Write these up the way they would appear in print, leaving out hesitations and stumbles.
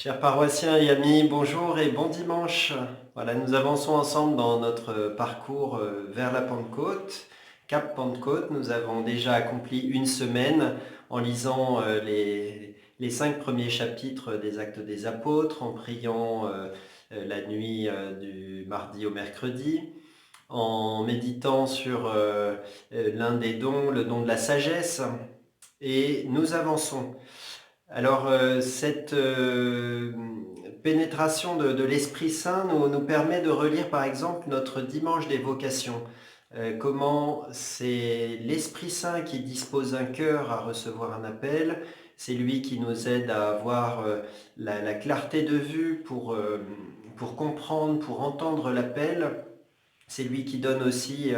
Chers paroissiens et amis, bonjour et bon dimanche. Voilà, nous avançons ensemble dans notre parcours vers la Pentecôte. Cap Pentecôte, nous avons déjà accompli une semaine en lisant les 5 premiers chapitres des Actes des Apôtres, en priant la nuit du mardi au mercredi, en méditant sur l'un des dons, le don de la sagesse, et nous avançons. Alors, cette pénétration de l'Esprit Saint nous permet de relire par exemple notre dimanche des vocations. Comment c'est l'Esprit Saint qui dispose un cœur à recevoir un appel, c'est lui qui nous aide à avoir la clarté de vue pour comprendre, pour entendre l'appel, c'est lui qui donne aussi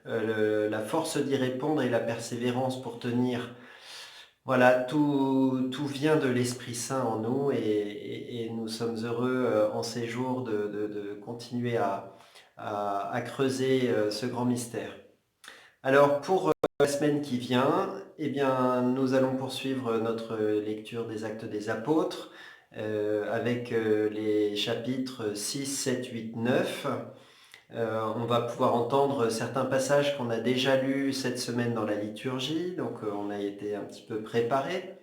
la force d'y répondre et la persévérance pour tenir. Voilà, tout vient de l'Esprit Saint en nous et nous sommes heureux en ces jours de continuer à creuser ce grand mystère. Alors pour la semaine qui vient, eh bien, nous allons poursuivre notre lecture des Actes des Apôtres avec les chapitres 6, 7, 8, 9. On va pouvoir entendre certains passages qu'on a déjà lus cette semaine dans la liturgie, donc on a été un petit peu préparé.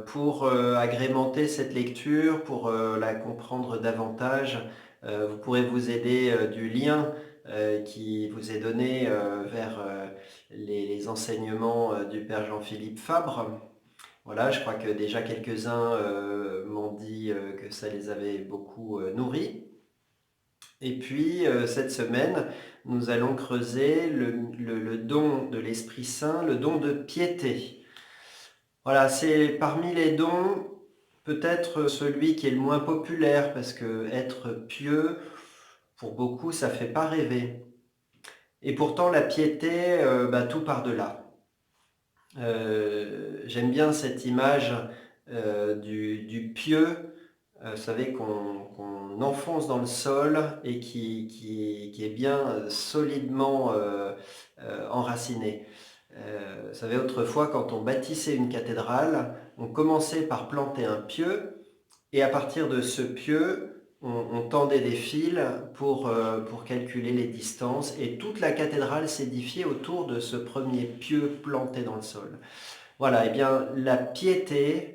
Pour agrémenter cette lecture, pour la comprendre davantage, vous pourrez vous aider du lien qui vous est donné vers les enseignements du Père Jean-Philippe Fabre. Voilà, je crois que déjà quelques-uns m'ont dit que ça les avait beaucoup nourris. Et puis, cette semaine, nous allons creuser le don de l'Esprit Saint, le don de piété. Voilà, c'est parmi les dons peut-être celui qui est le moins populaire parce que être pieux, pour beaucoup, ça fait pas rêver. Et pourtant, la piété, tout par-delà. J'aime bien cette image du pieu, vous savez, qu'on enfonce dans le sol et qui est bien solidement enraciné. Vous savez, autrefois, quand on bâtissait une cathédrale, on commençait par planter un pieu, et à partir de ce pieu, on tendait des fils pour calculer les distances, et toute la cathédrale s'édifiait autour de ce premier pieu planté dans le sol. Voilà, et bien la piété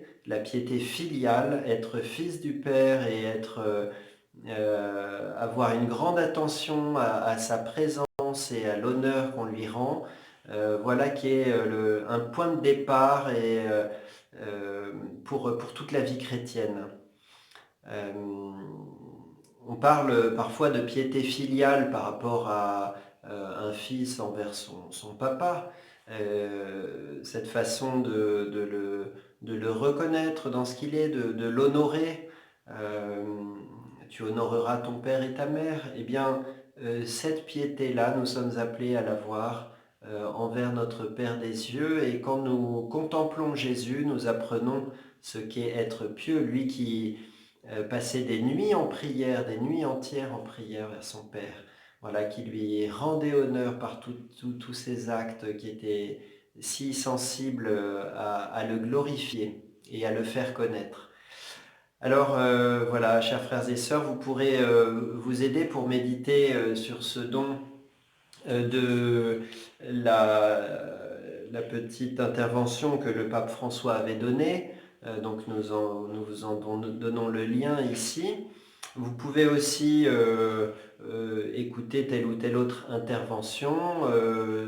filiale, être fils du Père et avoir une grande attention à sa présence et à l'honneur qu'on lui rend, voilà qui est un point de départ pour toute la vie chrétienne. Euh, on parle parfois de piété filiale par rapport à un fils envers son papa, cette façon de le reconnaître dans ce qu'il est, de l'honorer. Euh, Tu honoreras ton père et ta mère. Eh bien, cette piété-là, nous sommes appelés à l'avoir envers notre Père des cieux. Et quand nous contemplons Jésus, nous apprenons ce qu'est être pieux, lui qui passait des nuits en prière, des nuits entières en prière vers son Père. Voilà, qui lui rendait honneur par tous ses actes, qui étaient si sensibles à le glorifier et à le faire connaître. Alors voilà, chers frères et sœurs, vous pourrez vous aider pour méditer sur ce don de la petite intervention que le pape François avait donnée. Donc nous vous en donnons le lien ici. Vous pouvez aussi écouter telle ou telle autre intervention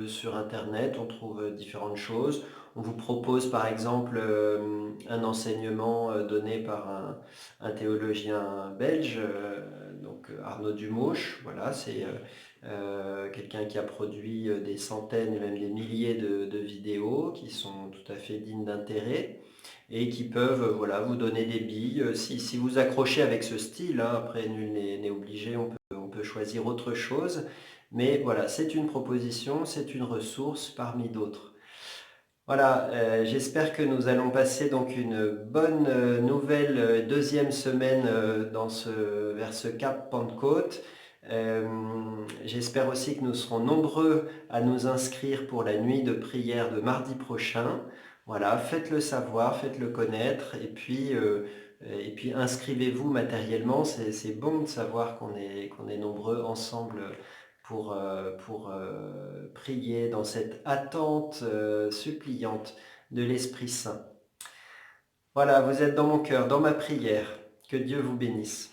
sur Internet. On trouve différentes choses. On vous propose par exemple un enseignement donné par un théologien belge, donc Arnaud Dumauche. Voilà, c'est quelqu'un qui a produit des centaines et même des milliers de vidéos qui sont tout à fait dignes d'intérêt et qui peuvent voilà, vous donner des billes. Si vous accrochez avec ce style, hein, après nul n'est obligé, on peut choisir autre chose. Mais voilà, c'est une proposition, c'est une ressource parmi d'autres. Voilà, j'espère que nous allons passer donc une bonne nouvelle deuxième semaine vers ce Cap Pentecôte. Euh, J'espère aussi que nous serons nombreux à nous inscrire pour la nuit de prière de mardi prochain. Voilà, faites-le savoir, faites-le connaître et puis Et puis inscrivez-vous matériellement, c'est bon de savoir qu'on est nombreux ensemble pour prier dans cette attente suppliante de l'Esprit Saint. Voilà, vous êtes dans mon cœur, dans ma prière. Que Dieu vous bénisse.